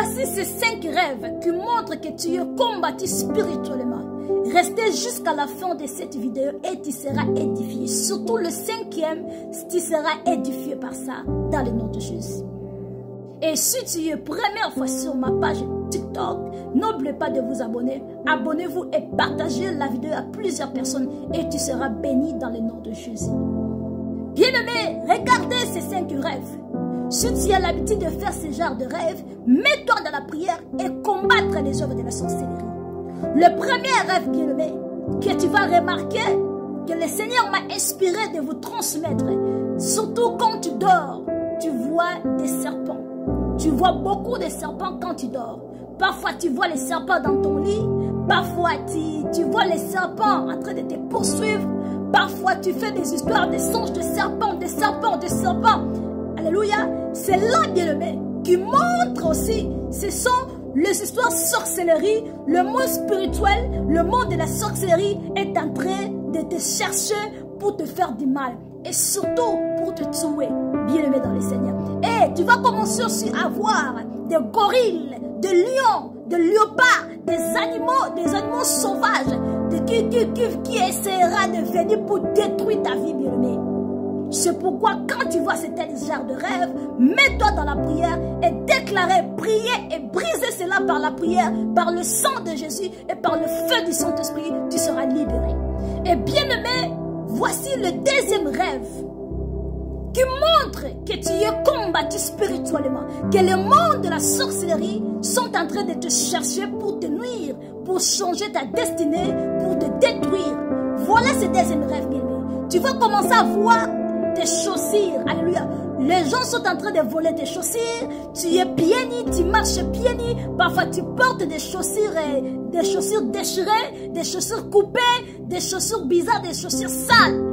Voici ces 5 rêves qui montrent que tu es combattu spirituellement. Restez jusqu'à la fin de cette vidéo et tu seras édifié. Surtout le 5e, tu seras édifié par ça dans le nom de Jésus. Et si tu es première fois sur ma page TikTok, n'oubliez pas de vous abonner. Abonnez-vous et partagez la vidéo à plusieurs personnes et tu seras béni dans le nom de Jésus. Bien-aimé, regardez ces 5 rêves. Si tu as l'habitude de faire ce genre de rêves, mets-toi dans la prière et combattre les œuvres de la sorcellerie. Le premier rêve, bien-aimé, que tu vas remarquer, que le Seigneur m'a inspiré de vous transmettre, surtout quand tu dors, tu vois des serpents. Tu vois beaucoup de serpents quand tu dors. Parfois, tu vois les serpents dans ton lit. Parfois, tu vois les serpents en train de te poursuivre. Parfois, tu fais des histoires de songes de serpents, de serpents, de serpents. Alléluia. C'est là, bien-aimé, qui montre aussi, ce sont les histoires sorcellerie, le monde spirituel, le monde de la sorcellerie est en train de te chercher pour te faire du mal. Et surtout pour te tuer, bien-aimé dans le Seigneur. Et tu vas commencer aussi à voir des gorilles, des lions, des léopards, des animaux sauvages qui essaiera de venir pour détruire ta vie, bien-aimé. C'est pourquoi quand tu vois ce tel genre de rêve, mets-toi dans la prière et déclarer, prier et briser cela par la prière, par le sang de Jésus et par le feu du Saint-Esprit, tu seras libéré. Et bien-aimé, voici le deuxième rêve qui montre que tu es combattu spirituellement, que le monde de la sorcellerie sont en train de te chercher pour te nuire, pour changer ta destinée, pour te détruire. Voilà ce deuxième rêve, bien-aimé. Tu vas commencer à voir tes chaussures, alléluia. Les gens sont en train de voler tes chaussures, tu es pieds nus, tu marches pieds nus, parfois tu portes des chaussures déchirées, des chaussures coupées, des chaussures bizarres, des chaussures sales.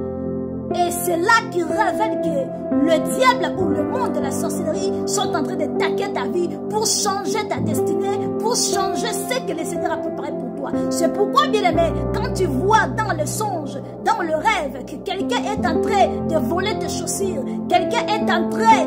Et c'est là qu'il révèle que le diable ou le monde de la sorcellerie sont en train d'attaquer ta vie pour changer ta destinée, pour changer ce que le Seigneur a préparé pour toi. C'est pourquoi, bien-aimé, quand tu vois dans le songe, dans le rêve, que quelqu'un est en train de voler tes chaussures, quelqu'un est en train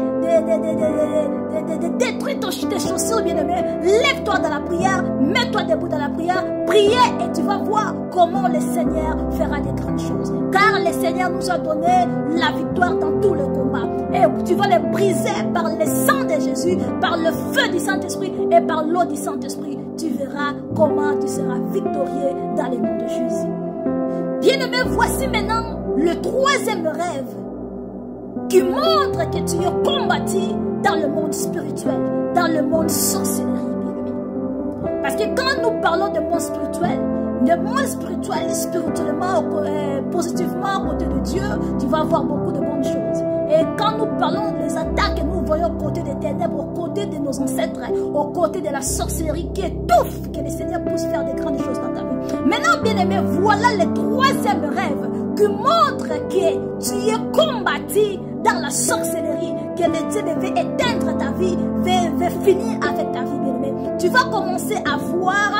de détruire tes chaussures, bien-aimé, lève-toi dans la prière, mets-toi debout dans la prière, priez et tu vas voir comment le Seigneur fera des grandes choses. Car le Seigneur nous a donné la victoire dans tout le combat. Et tu vas les briser par le sang de Jésus, par le feu du Saint-Esprit et par l'eau du Saint-Esprit. Tu verras comment tu seras victorieux dans le nom de Jésus. Bien-aimé, voici maintenant le troisième rêve qui montre que tu es combattu dans le monde spirituel, dans le monde sorcellerie, bien-aimé. Parce que quand nous parlons de monde spirituel, le monde spirituel, spirituellement, positivement, à côté de Dieu, tu vas avoir beaucoup de bonnes choses. Et quand nous parlons des attaques que nous voyons aux côtés des ténèbres, aux côtés de nos ancêtres, aux côtés de la sorcellerie qui étouffe, que le Seigneur puisse faire des grandes choses dans ta vie. Maintenant, bien-aimé, voilà le troisième rêve qui montre que tu es combattu dans la sorcellerie, que le Dieu veut éteindre ta vie, veut finir avec ta vie, bien-aimé. Tu vas commencer à voir,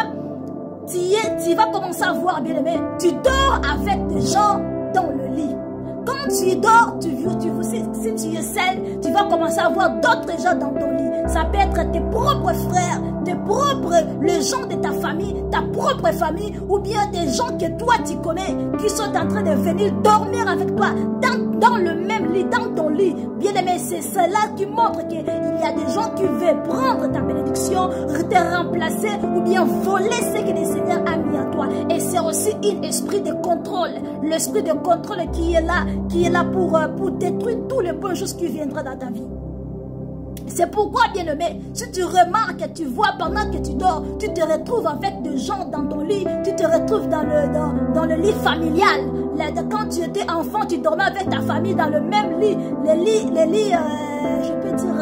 tu vas commencer à voir, bien-aimé, tu dors avec des gens dans le lit. Quand tu dors, si tu es seul, tu vas commencer à voir d'autres gens dans ton lit. Ça peut être tes propres frères, les gens de ta famille, ta propre famille, ou bien des gens que toi tu connais, qui sont en train de venir dormir avec toi dans le même lit, dans ton lit. Bien aimé, c'est cela qui montre qu'il y a des gens qui veulent prendre ta bénédiction, te remplacer, ou bien voler ce que le Seigneur a mis en toi. Et c'est aussi un esprit de contrôle, l'esprit de contrôle qui est là pour détruire tous les bonnes choses qui viendront dans ta vie. C'est pourquoi, bien-aimé, si tu remarques, tu vois pendant que tu dors, tu te retrouves avec des gens dans ton lit, tu te retrouves dans le lit familial. Quand tu étais enfant, tu dormais avec ta famille dans le même lit. Les lits, je peux dire,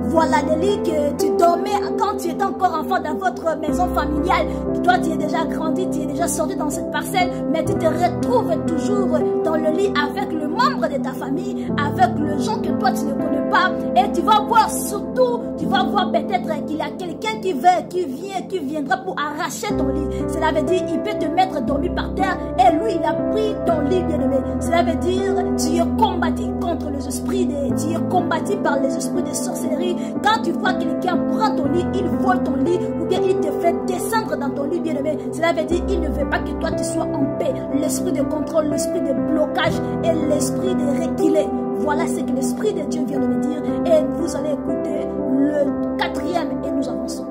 voilà, les lits que tu dormais quand tu étais encore enfant dans votre maison familiale. Toi, tu es déjà grandi, tu es déjà sorti dans cette parcelle, mais tu te retrouves toujours dans le lit avec le membre de ta famille, avec le gens que toi, tu ne connais pas. Et tu vas voir surtout, tu vas voir peut-être qu'il y a quelqu'un qui viendra pour arracher ton lit. Cela veut dire il peut te mettre dormi par terre et lui, il a pris ton lit, bien-aimé. Cela veut dire tu es combattu contre les esprits, tu es combattu par les esprits de sorcellerie. Quand tu vois quelqu'un prendre ton lit, il vole ton lit, ou bien il te fait descendre dans ton lit, bien-aimé. Cela veut dire qu'il ne veut pas que toi tu sois en paix. L'esprit de contrôle, l'esprit de blocage et l'esprit de reculer. Voilà ce que l'Esprit de Dieu vient de me dire. Et vous allez écouter le 4e et nous avançons.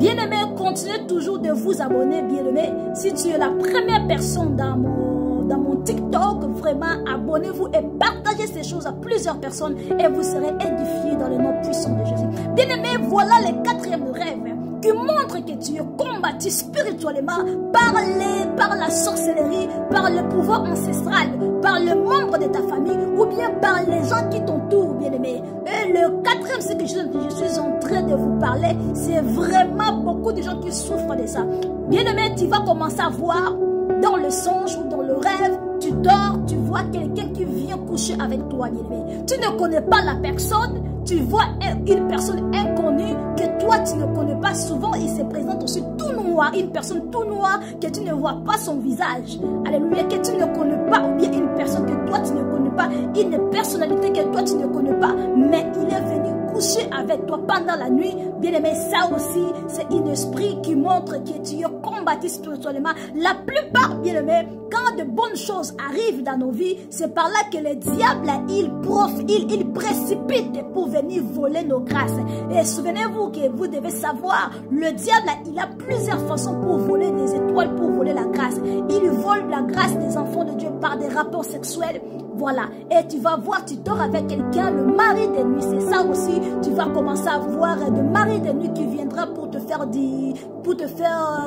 Bien-aimé, continuez toujours de vous abonner, bien-aimé. Si tu es la première personne dans mon TikTok, vraiment, abonnez-vous et partagez ces choses à plusieurs personnes et vous serez édifiés dans le nom puissant de Jésus. Bien-aimé, voilà le 4e rêve qui montre que tu es combattu spirituellement par la sorcellerie, par le pouvoir ancestral, par le membre de ta famille ou bien par les gens qui t'entourent, bien-aimé. Et le 4e, ce que je suis en train de vous parler, c'est vraiment beaucoup de gens qui souffrent de ça. Bien-aimé, tu vas commencer à voir dans le songe ou dans le rêve, tu dors, tu vois quelqu'un qui vient coucher avec toi, bien-aimé. Tu ne connais pas la personne, tu vois une personne inconnue que toi tu ne connais pas. Souvent il se présente aussi tout noir, une personne tout noire que tu ne vois pas son visage, alléluia, que tu ne connais pas, ou bien une personne que toi tu ne connais pas, une personnalité que toi tu ne connais pas, mais il est venu coucher avec toi pendant la nuit. Bien aimé, ça aussi c'est un esprit qui montre que tu es combattu spirituellement. La plupart, bien aimé, quand de bonnes choses arrivent dans nos vies, c'est par là que le diable il précipite pour venir voler nos grâces. Et souvenez-vous que vous devez savoir, le diable il a plusieurs façons pour voler des étoiles, pour voler la grâce. Il vole la grâce des enfants de Dieu par des rapports sexuels. Voilà, et tu vas voir, tu dors avec quelqu'un, le mari de nuit, c'est ça aussi. Tu vas commencer à voir le mari de nuit qui viendra pour te faire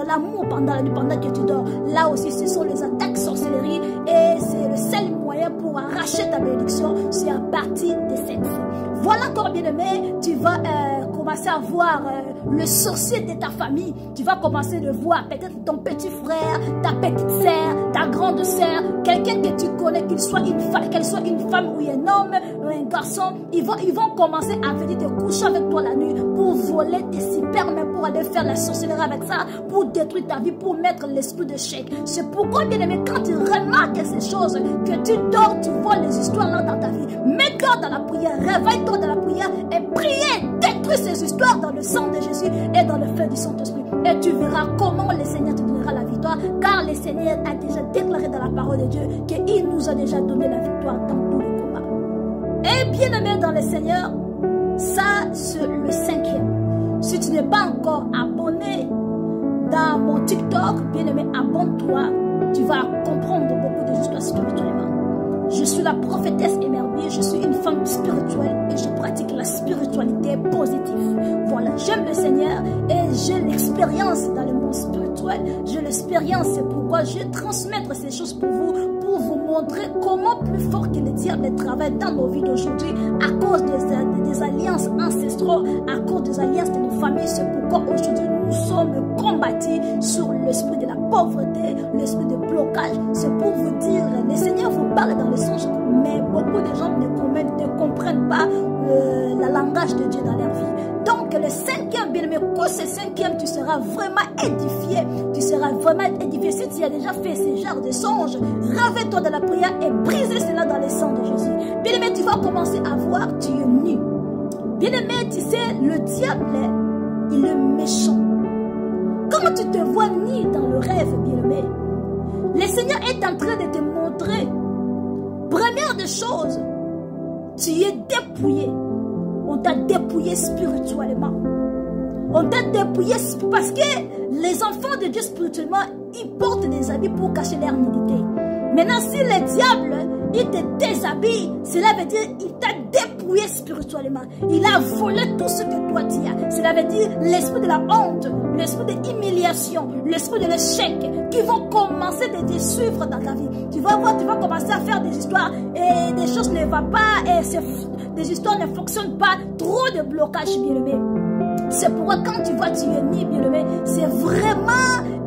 l'amour pendant la nuit, pendant que tu dors. Là aussi, ce sont les attaques sorcellerie et c'est le seul moyen pour arracher ta bénédiction, c'est à partir des sexe. Voilà encore, bien aimé, tu vas commencer à voir le sorcier de ta famille. Tu vas commencer à voir peut-être ton petit frère, ta petite sœur, ta grande sœur, quelqu'un que tu connais, qu'elle soit une femme ou un homme ou un garçon. Ils vont commencer à venir te coucher avec toi la nuit pour voler tes spermes, pour aller faire la sorcellerie avec ça, pour détruire ta vie, pour mettre l'esprit de chèque. C'est pourquoi, bien aimé, quand tu remarques ces choses, que tu dors, tu vois les histoires là dans ta vie, mets-toi dans la prière, réveille-toi dans la prière et priez, détruis ces histoires dans le sang de Jésus et dans le feu du Saint-Esprit. Et tu verras comment le Seigneur te donnera la victoire, car le Seigneur a déjà déclaré dans la parole de Dieu qu'il nous a déjà donné la victoire dans tous les combats. Et bien aimé dans le Seigneur, ça c'est le 5e. Si tu n'es pas encore abonné dans mon TikTok, bien aimé, abonne-toi. Tu vas comprendre beaucoup de histoires spirituellement. Je suis la prophétesse Emerby, je suis une femme spirituelle et je pratique la spiritualité positive. Voilà, j'aime le Seigneur et j'ai l'expérience dans le monde spirituel. J'ai l'expérience, c'est pourquoi je vais transmettre ces choses pour vous montrer comment plus fort que le diable travaille dans nos vies d'aujourd'hui à cause des alliances ancestrales, à cause des alliances de nos familles. C'est pourquoi aujourd'hui nous sommes combattus sur l'esprit de la pauvreté, l'esprit de blocage. C'est pour vous dire, le Seigneur vous parle dans le sens, mais beaucoup de gens ne comprennent pas le langage de Dieu dans leur vie. Donc le 5e, bien aimé, qu'au ce 5e, tu seras vraiment édifié. Tu seras vraiment édifié. Si tu as déjà fait ce genre de songes, réveille-toi de la prière et brise cela dans le sang de Jésus. Bien aimé, tu vas commencer à voir, tu es nu. Bien aimé, tu sais, le diable, il est méchant. Quand tu te vois nu dans le rêve, bien aimé, le Seigneur est en train de te montrer, première des choses, tu es dépouillé. On t'a dépouillé spirituellement. On t'a dépouillé parce que les enfants de Dieu spirituellement, ils portent des habits pour cacher leur nudité. Maintenant, si le diable, il te déshabille, cela veut dire qu'il t'a dépouillé spirituellement. Il a volé tout ce que toi tu as. Cela veut dire l'esprit de la honte, l'esprit de l'humiliation, l'esprit de l'échec qui vont commencer de te suivre dans ta vie. Tu vas voir, tu vas commencer à faire des histoires et des choses ne vont pas et des histoires ne fonctionnent pas. Trop de blocage, bien aimé. C'est pourquoi quand tu vois tu es né, bien aimé, c'est vraiment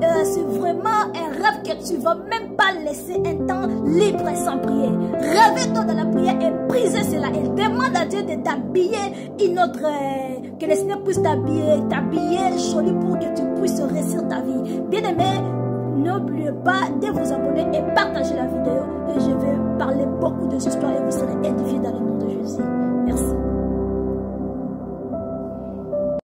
un rêve que tu ne vas même pas laisser un temps libre sans prier. Réveille-toi dans la prière et brise cela. Et demande à Dieu de t'habiller que le Seigneur puisse t'habiller joli pour que tu puisses réussir ta vie. Bien aimé, n'oubliez pas de vous abonner et partager la vidéo. Et je vais parler beaucoup de histoires et vous serez édifiés dans le nom de Jésus. Merci.